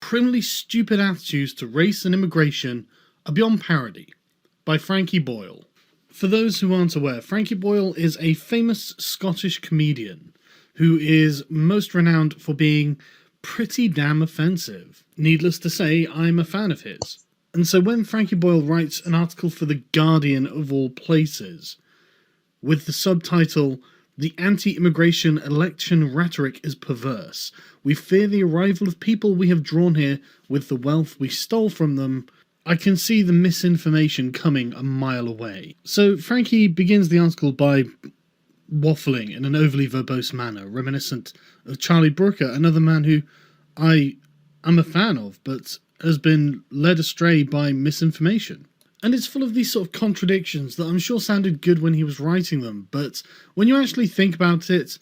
criminally stupid attitudes to race and immigration are beyond parody, by Frankie Boyle. For those who aren't aware, Frankie Boyle is a famous Scottish comedian who is most renowned for being pretty damn offensive. Needless to say, I'm a fan of his. And so when Frankie Boyle writes an article for The Guardian of all places, with the subtitle, "The anti-immigration election rhetoric is perverse. We fear the arrival of people we have drawn here with the wealth we stole from them," I can see the misinformation coming a mile away. So Frankie begins the article by waffling in an overly verbose manner, reminiscent of Charlie Brooker, another man who I am a fan of, but has been led astray by misinformation. And it's full of these sort of contradictions that I'm sure sounded good when he was writing them, but when you actually think about it,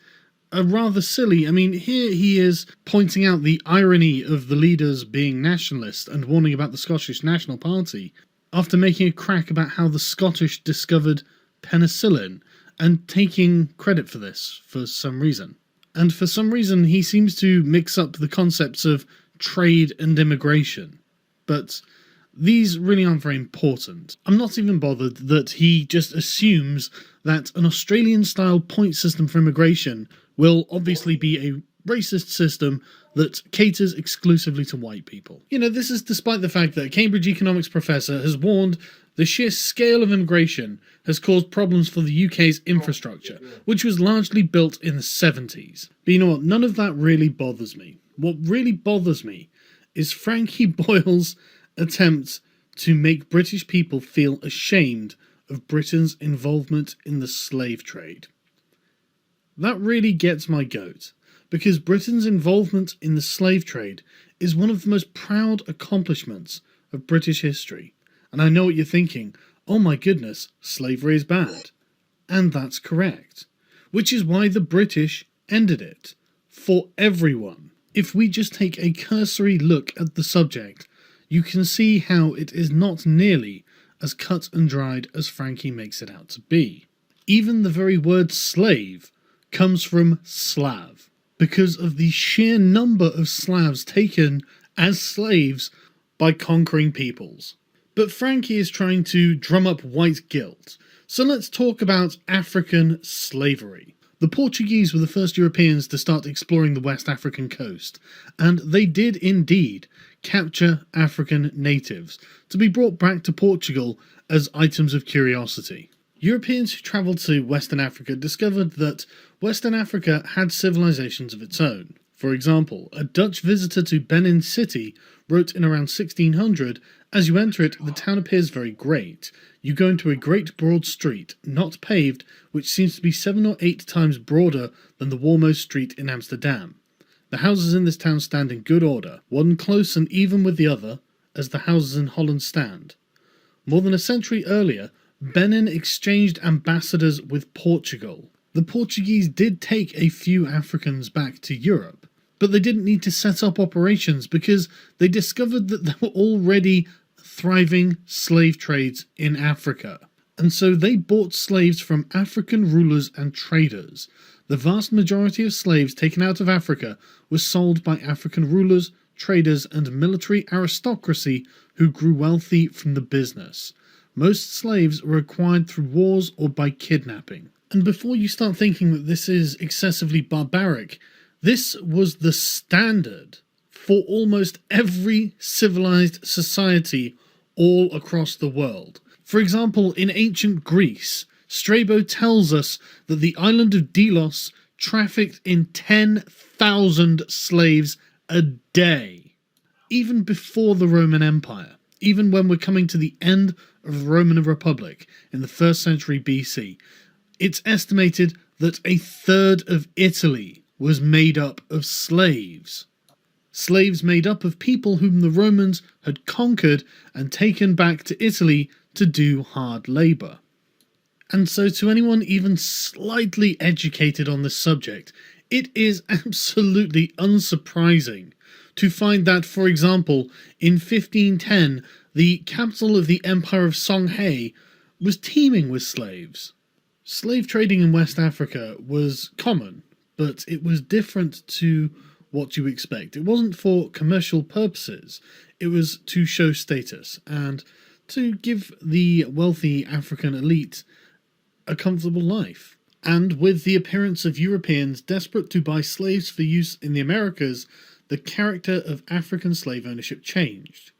are rather silly. I mean, here he is pointing out the irony of the leaders being nationalist and warning about the Scottish National Party, after making a crack about how the Scottish discovered penicillin, and taking credit for this for some reason. And for some reason he seems to mix up the concepts of trade and immigration. But these really aren't very important. I'm not even bothered that he just assumes that an Australian-style point system for immigration will obviously be a racist system that caters exclusively to white people. You know, this is despite the fact that a Cambridge economics professor has warned the sheer scale of immigration has caused problems for the UK's infrastructure, which was largely built in the 70s. But you know what, none of that really bothers me. What really bothers me is Frankie Boyle's attempt to make British people feel ashamed of Britain's involvement in the slave trade. That really gets my goat, because Britain's involvement in the slave trade is one of the most proud accomplishments of British history. And I know what you're thinking, oh my goodness, slavery is bad. And that's correct. Which is why the British ended it. For everyone. If we just take a cursory look at the subject, you can see how it is not nearly as cut and dried as Frankie makes it out to be. Even the very word slave comes from Slav, because of the sheer number of Slavs taken as slaves by conquering peoples. But Frankie is trying to drum up white guilt, so let's talk about African slavery. The Portuguese were the first Europeans to start exploring the West African coast, and they did indeed capture African natives to be brought back to Portugal as items of curiosity. Europeans who travelled to Western Africa discovered that Western Africa had civilizations of its own. For example, a Dutch visitor to Benin City wrote in around 1600, "As you enter it, the town appears very great. You go into a great broad street, not paved, which seems to be 7 or 8 times broader than the Warmost Street in Amsterdam. The houses in this town stand in good order, one close and even with the other, as the houses in Holland stand. More than a century earlier, Benin exchanged ambassadors with Portugal. The Portuguese did take a few Africans back to Europe, but they didn't need to set up operations because they discovered that there were already thriving slave trades in Africa. And so they bought slaves from African rulers and traders. The vast majority of slaves taken out of Africa was sold by African rulers, traders, and military aristocracy who grew wealthy from the business. Most slaves were acquired through wars or by kidnapping. And before you start thinking that this is excessively barbaric, this was the standard for almost every civilized society all across the world. For example, in ancient Greece, Strabo tells us that the island of Delos trafficked in 10,000 slaves a day. Even before the Roman Empire, even when we're coming to the end of the Roman Republic in the 1st century BC, it's estimated that a third of Italy was made up of slaves. Slaves made up of people whom the Romans had conquered and taken back to Italy to do hard labour. And so to anyone even slightly educated on this subject, it is absolutely unsurprising to find that, for example, in 1510, the capital of the Empire of Songhai was teeming with slaves. Slave trading in West Africa was common, but it was different to what you expect. It wasn't for commercial purposes. It was to show status and to give the wealthy African elite a comfortable life. And with the appearance of Europeans desperate to buy slaves for use in the Americas, the character of African slave ownership changed.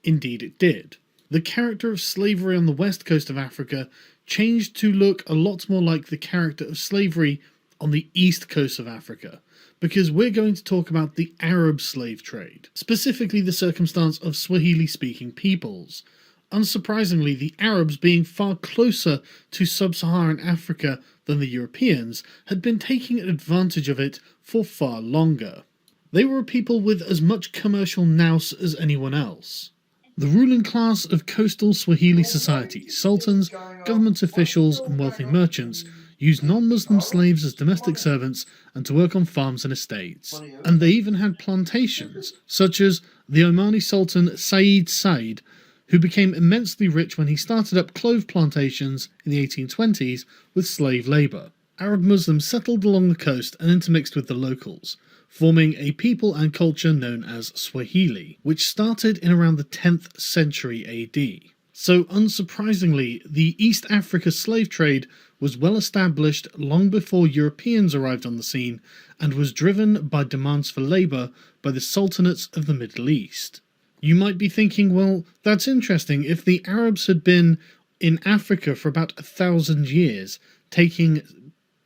Indeed it did. The character of slavery on the west coast of Africa changed to look a lot more like the character of slavery on the east coast of Africa, because we're going to talk about the Arab slave trade, specifically the circumstance of Swahili-speaking peoples. Unsurprisingly, the Arabs, being far closer to sub-Saharan Africa than the Europeans, had been taking advantage of it for far longer. They were a people with as much commercial nous as anyone else. The ruling class of coastal Swahili society, sultans, government officials and wealthy merchants, used non-Muslim slaves as domestic servants and to work on farms and estates. And they even had plantations, such as the Omani Sultan Said, who became immensely rich when he started up clove plantations in the 1820s with slave labour. Arab Muslims settled along the coast and intermixed with the locals, forming a people and culture known as Swahili, which started in around the 10th century AD. So unsurprisingly, the East Africa slave trade was well established long before Europeans arrived on the scene and was driven by demands for labour by the sultanates of the Middle East. You might be thinking, well, that's interesting. If the Arabs had been in Africa for about 1,000 years, taking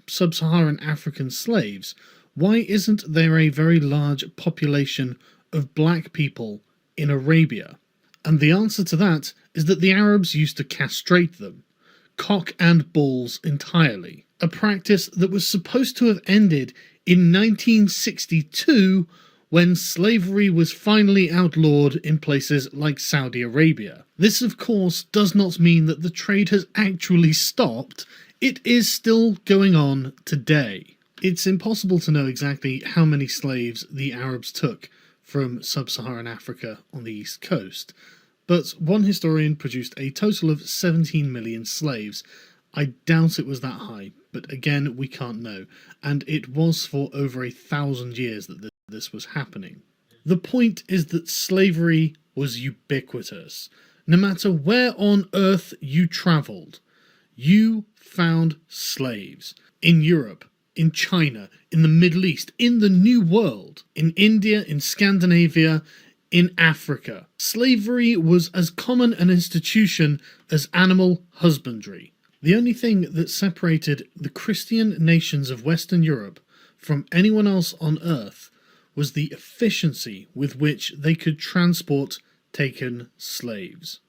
sub-Saharan African slaves, why isn't there a very large population of black people in Arabia? And the answer to that is that the Arabs used to castrate them, cock and balls entirely, a practice that was supposed to have ended in 1962 when slavery was finally outlawed in places like Saudi Arabia. This, of course, does not mean that the trade has actually stopped. It is still going on today. It's impossible to know exactly how many slaves the Arabs took from sub-Saharan Africa on the east coast, but one historian produced a total of 17 million slaves. I doubt it was that high, but again, we can't know, and it was for over 1,000 years that this was happening. The point is that slavery was ubiquitous. No matter where on earth you travelled, you found slaves. In Europe, in China, in the Middle East, in the New World, in India, in Scandinavia, in Africa. Slavery was as common an institution as animal husbandry. The only thing that separated the Christian nations of Western Europe from anyone else on earth was the efficiency with which they could transport taken slaves.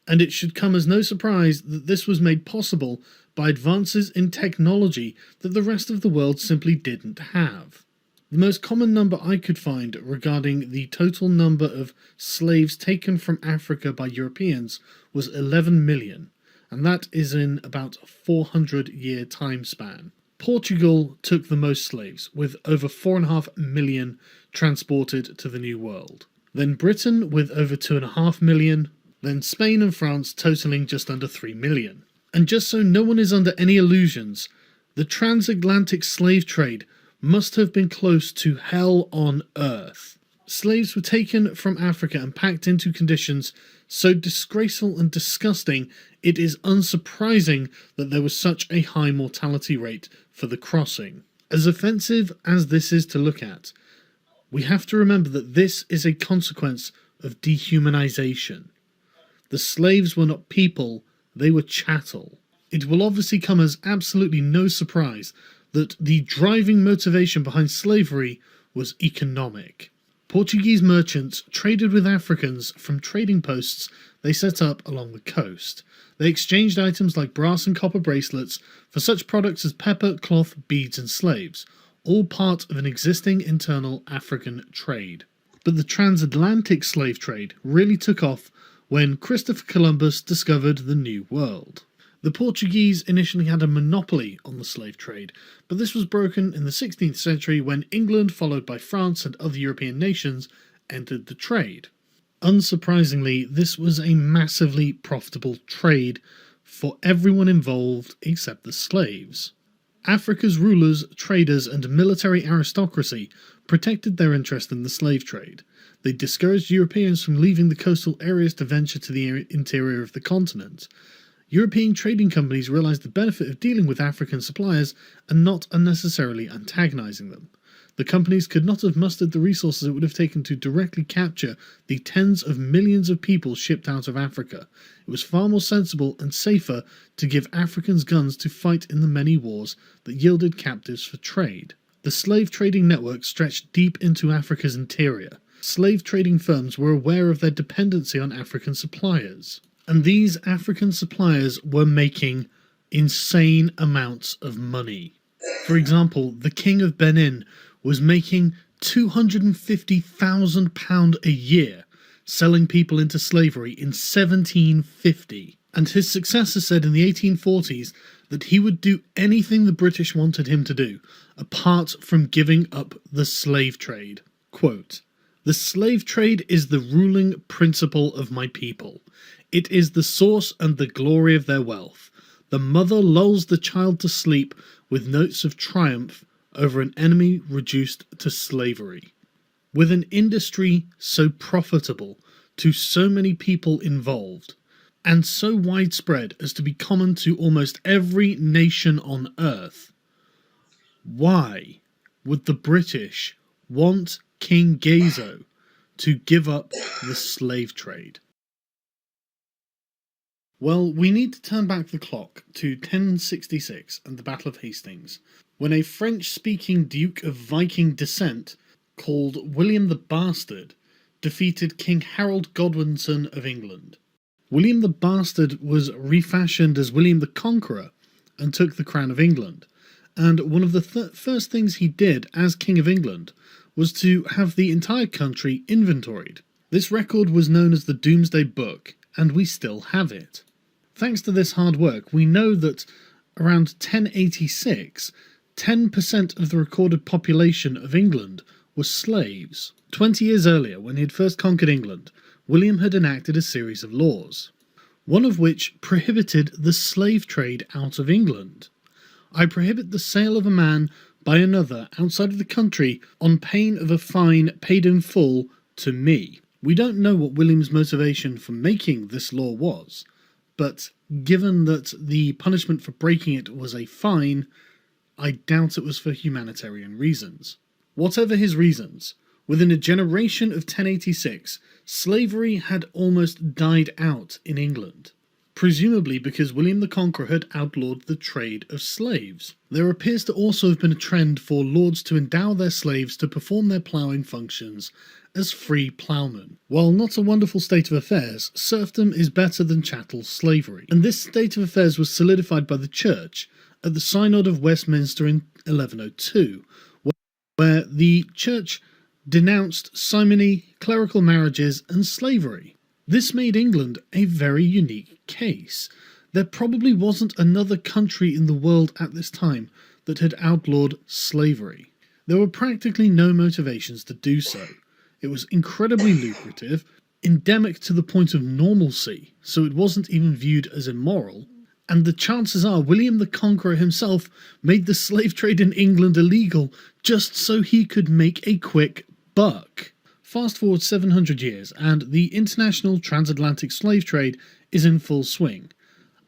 And it should come as no surprise that this was made possible by advances in technology that the rest of the world simply didn't have. The most common number I could find regarding the total number of slaves taken from Africa by Europeans was 11 million, and that is in about a 400-year time span. Portugal took the most slaves, with over 4.5 million transported to the New World. Then Britain with over 2.5 million, then Spain and France totaling just under 3 million. And just so no one is under any illusions, the transatlantic slave trade must have been close to hell on earth. Slaves were taken from Africa and packed into conditions so disgraceful and disgusting, it is unsurprising that there was such a high mortality rate for the crossing. As offensive as this is to look at, we have to remember that this is a consequence of dehumanization. The slaves were not people, they were chattel. It will obviously come as absolutely no surprise that the driving motivation behind slavery was economic. Portuguese merchants traded with Africans from trading posts they set up along the coast. They exchanged items like brass and copper bracelets for such products as pepper, cloth, beads and slaves, all part of an existing internal African trade. But the transatlantic slave trade really took off when Christopher Columbus discovered the New World. The Portuguese initially had a monopoly on the slave trade, but this was broken in the 16th century when England, followed by France and other European nations, entered the trade. Unsurprisingly, this was a massively profitable trade for everyone involved except the slaves. Africa's rulers, traders and military aristocracy protected their interest in the slave trade. They discouraged Europeans from leaving the coastal areas to venture to the interior of the continent. European trading companies realized the benefit of dealing with African suppliers and not unnecessarily antagonizing them. The companies could not have mustered the resources it would have taken to directly capture the tens of millions of people shipped out of Africa. It was far more sensible and safer to give Africans guns to fight in the many wars that yielded captives for trade. The slave trading network stretched deep into Africa's interior. Slave trading firms were aware of their dependency on African suppliers, and these African suppliers were making insane amounts of money. For example, the King of Benin was making £250,000 a year selling people into slavery in 1750, and his successor said in the 1840s that he would do anything the British wanted him to do, apart from giving up the slave trade. Quote, "The slave trade is the ruling principle of my people. It is the source and the glory of their wealth. The mother lulls the child to sleep with notes of triumph over an enemy reduced to slavery. With an industry so profitable to so many people involved, and so widespread as to be common to almost every nation on earth, why would the British want King Gezo to give up the slave trade?" Well, we need to turn back the clock to 1066 and the Battle of Hastings, when a French-speaking Duke of Viking descent called William the Bastard defeated King Harold Godwinson of England. William the Bastard was refashioned as William the Conqueror and took the crown of England, and one of the first things he did as King of England was to have the entire country inventoried. This record was known as the Domesday Book, and we still have it. Thanks to this hard work, we know that around 1086, 10% of the recorded population of England were slaves. 20 years earlier, when he had first conquered England, William had enacted a series of laws, one of which prohibited the slave trade out of England. "I prohibit the sale of a man by another outside of the country on pain of a fine paid in full to me." We don't know what William's motivation for making this law was, but given that the punishment for breaking it was a fine, I doubt it was for humanitarian reasons. Whatever his reasons, within a generation of 1086, slavery had almost died out in England, presumably because William the Conqueror had outlawed the trade of slaves. There appears to also have been a trend for lords to endow their slaves to perform their ploughing functions as free ploughmen. While not a wonderful state of affairs, serfdom is better than chattel slavery, and this state of affairs was solidified by the Church at the Synod of Westminster in 1102, where the Church denounced simony, clerical marriages, and slavery. This made England a very unique case. There probably wasn't another country in the world at this time that had outlawed slavery. There were practically no motivations to do so. It was incredibly lucrative, endemic to the point of normalcy, so it wasn't even viewed as immoral, and the chances are William the Conqueror himself made the slave trade in England illegal just so he could make a quick buck. Fast forward 700 years, and the international transatlantic slave trade is in full swing,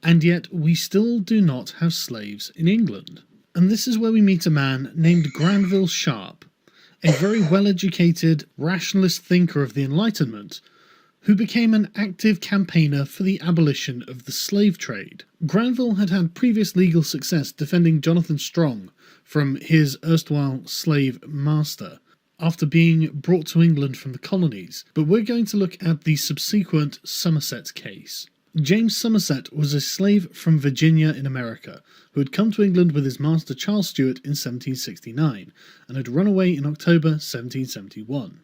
and yet we still do not have slaves in England. And this is where we meet a man named Granville Sharp, a very well-educated, rationalist thinker of the Enlightenment, who became an active campaigner for the abolition of the slave trade. Granville had had previous legal success defending Jonathan Strong from his erstwhile slave master, after being brought to England from the colonies, but we're going to look at the subsequent Somerset case. James Somerset was a slave from Virginia in America, who had come to England with his master Charles Stuart in 1769, and had run away in October 1771.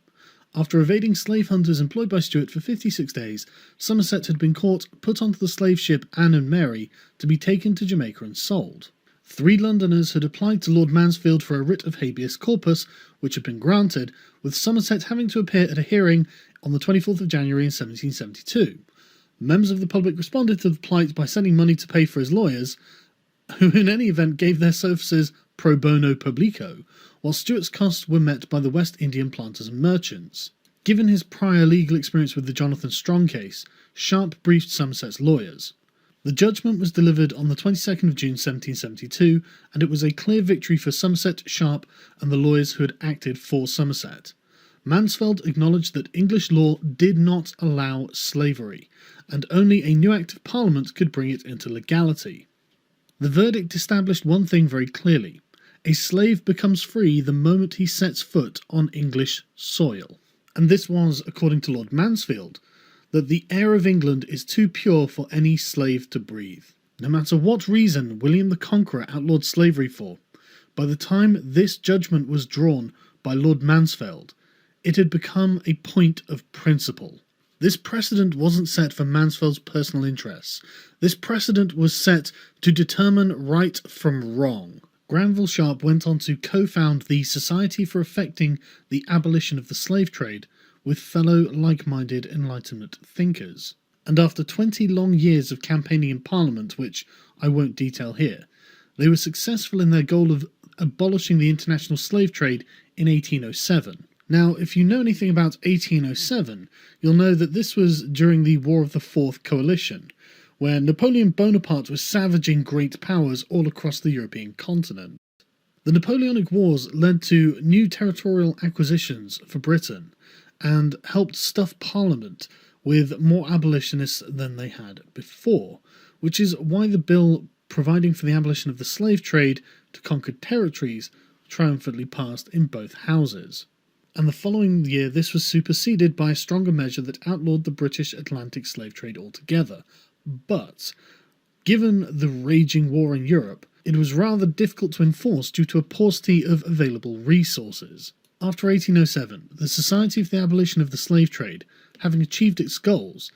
After evading slave hunters employed by Stuart for 56 days, Somerset had been caught, put onto the slave ship Anne and Mary, to be taken to Jamaica and sold. 3 Londoners had applied to Lord Mansfield for a writ of habeas corpus, which had been granted, with Somerset having to appear at a hearing on the 24th of January in 1772. Members of the public responded to the plight by sending money to pay for his lawyers, who in any event gave their services pro bono publico, while Stuart's costs were met by the West Indian planters and merchants. Given his prior legal experience with the Jonathan Strong case, Sharp briefed Somerset's lawyers. The judgment was delivered on the 22nd of June 1772, and it was a clear victory for Somerset, Sharp, and the lawyers who had acted for Somerset. Mansfield acknowledged that English law did not allow slavery, and only a new Act of Parliament could bring it into legality. The verdict established one thing very clearly: a slave becomes free the moment he sets foot on English soil. And this was, according to Lord Mansfield, that the air of England is too pure for any slave to breathe. No matter what reason William the Conqueror outlawed slavery for, by the time this judgment was drawn by Lord Mansfield, it had become a point of principle. This precedent wasn't set for Mansfield's personal interests. This precedent was set to determine right from wrong. Granville Sharp went on to co-found the Society for Effecting the Abolition of the Slave Trade with fellow like-minded Enlightenment thinkers. And after 20 long years of campaigning in Parliament, which I won't detail here, they were successful in their goal of abolishing the international slave trade in 1807. Now, if you know anything about 1807, you'll know that this was during the War of the Fourth Coalition, where Napoleon Bonaparte was savaging great powers all across the European continent. The Napoleonic Wars led to new territorial acquisitions for Britain and helped stuff Parliament with more abolitionists than they had before, which is why the bill providing for the abolition of the slave trade to conquered territories triumphantly passed in both houses. And the following year this was superseded by a stronger measure that outlawed the British Atlantic slave trade altogether. But, given the raging war in Europe, it was rather difficult to enforce due to a paucity of available resources. After 1807, the Society for the Abolition of the Slave Trade, having achieved its goals,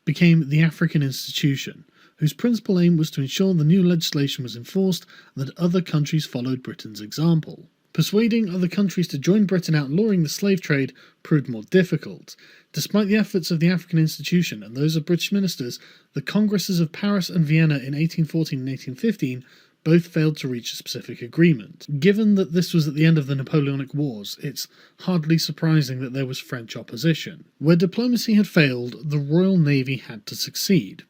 became the African Institution, whose principal aim was to ensure the new legislation was enforced and that other countries followed Britain's example. Persuading other countries to join Britain outlawing the slave trade proved more difficult. Despite the efforts of the African Institution and those of British ministers, the Congresses of Paris and Vienna in 1814 and 1815 both failed to reach a specific agreement. Given that this was at the end of the Napoleonic Wars, it's hardly surprising that there was French opposition. Where diplomacy had failed, the Royal Navy had to succeed.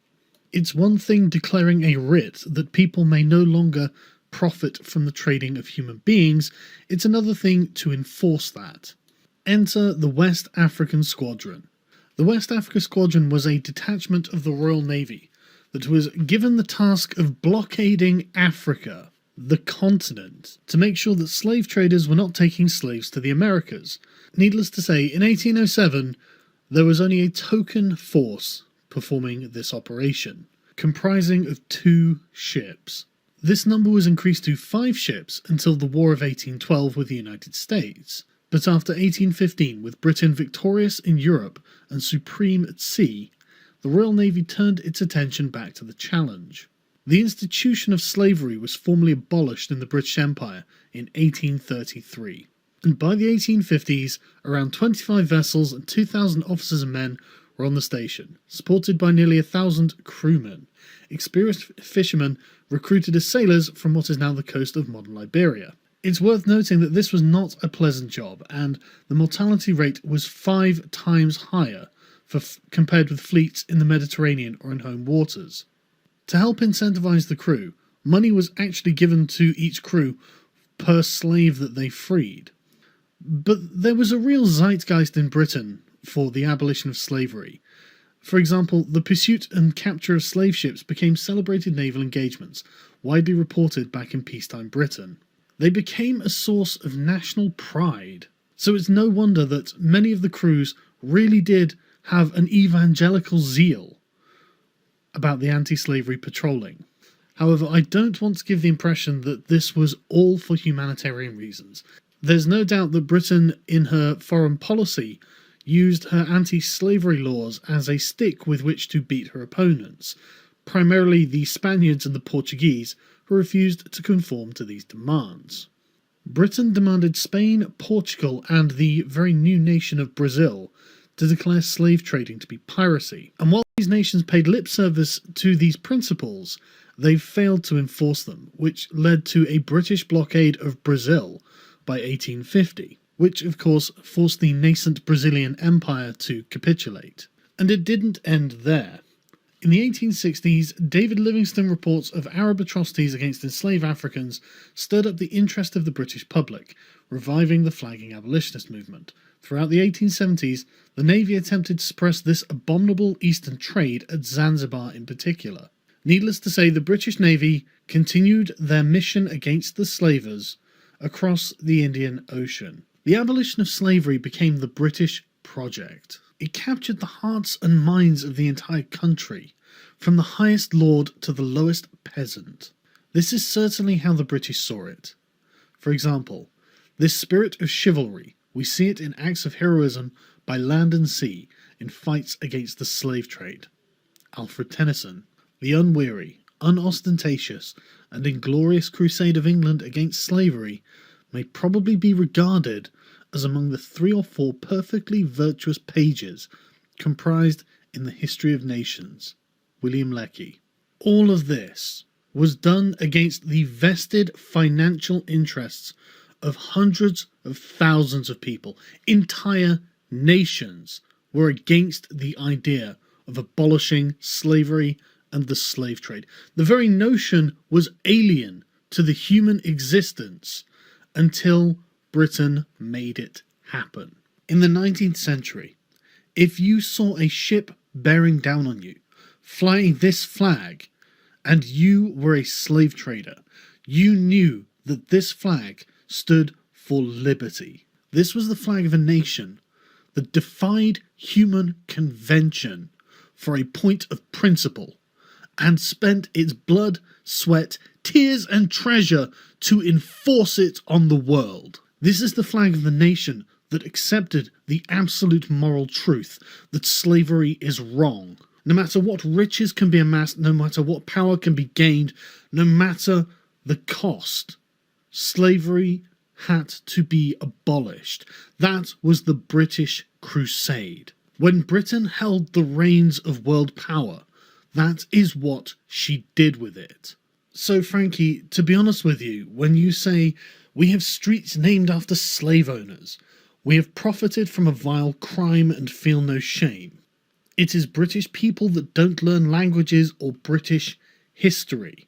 It's one thing declaring a writ that people may no longer profit from the trading of human beings, it's another thing to enforce that. Enter the West African Squadron. The West Africa Squadron was a detachment of the Royal Navy that was given the task of blockading Africa, the continent, to make sure that slave traders were not taking slaves to the Americas. Needless to say, in 1807, there was only a token force performing this operation, comprising of 2 ships. This number was increased to 5 ships until the War of 1812 with the United States. But after 1815, with Britain victorious in Europe and supreme at sea, the Royal Navy turned its attention back to the challenge. The institution of slavery was formally abolished in the British Empire in 1833. And by the 1850s, around 25 vessels and 2,000 officers and men were on the station, supported by nearly 1,000 crewmen. Experienced fishermen recruited as sailors from what is now the coast of modern Liberia. It's worth noting that this was not a pleasant job, and the mortality rate was 5 times higher compared with fleets in the Mediterranean or in home waters. To help incentivize the crew, money was actually given to each crew per slave that they freed. But there was a real zeitgeist in Britain for the abolition of slavery. For example, the pursuit and capture of slave ships became celebrated naval engagements, widely reported back in peacetime Britain. They became a source of national pride. So it's no wonder that many of the crews really did have an evangelical zeal about the anti-slavery patrolling. However, I don't want to give the impression that this was all for humanitarian reasons. There's no doubt that Britain, in her foreign policy, used her anti-slavery laws as a stick with which to beat her opponents, primarily the Spaniards and the Portuguese, who refused to conform to these demands. Britain demanded Spain, Portugal, and the very new nation of Brazil to declare slave trading to be piracy. And while these nations paid lip service to these principles, they failed to enforce them, which led to a British blockade of Brazil by 1850, which of course forced the nascent Brazilian Empire to capitulate. And it didn't end there. In the 1860s, David Livingstone reports of Arab atrocities against enslaved Africans stirred up the interest of the British public, reviving the flagging abolitionist movement. Throughout the 1870s, the Navy attempted to suppress this abominable Eastern trade at Zanzibar in particular. Needless to say, the British Navy continued their mission against the slavers across the Indian Ocean. The abolition of slavery became the British project. It captured the hearts and minds of the entire country, from the highest lord to the lowest peasant. This is certainly how the British saw it. For example, this spirit of chivalry, we see it in acts of heroism by land and sea in fights against the slave trade. Alfred Tennyson, the unweary, unostentatious, and inglorious crusade of England against slavery may probably be regarded as among the 3 or 4 perfectly virtuous pages comprised in the History of Nations. William Lecky. All of this was done against the vested financial interests of hundreds of thousands of people. Entire nations were against the idea of abolishing slavery and the slave trade. The very notion was alien to the human existence until Britain made it happen. In the 19th century, if you saw a ship bearing down on you, flying this flag, and you were a slave trader, you knew that this flag stood for liberty. This was the flag of a nation that defied human convention for a point of principle and spent its blood, sweat, tears and treasure to enforce it on the world. This is the flag of the nation that accepted the absolute moral truth that slavery is wrong. No matter what riches can be amassed, no matter what power can be gained, no matter the cost, slavery had to be abolished. That was the British Crusade. When Britain held the reins of world power, that is what she did with it. So Frankie, to be honest with you, when you say, we have streets named after slave owners, we have profited from a vile crime and feel no shame, it is British people that don't learn languages or British history.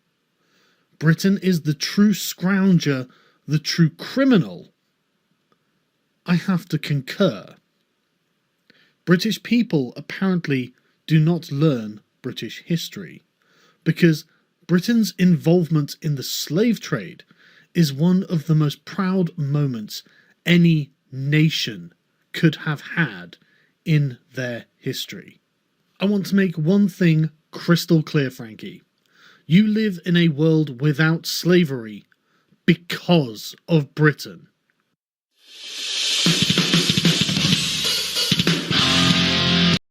Britain is the true scrounger, the true criminal. I have to concur. British people apparently do not learn British history, because Britain's involvement in the slave trade is one of the most proud moments any nation could have had in their history. I want to make one thing crystal clear, Frankie. You live in a world without slavery because of Britain.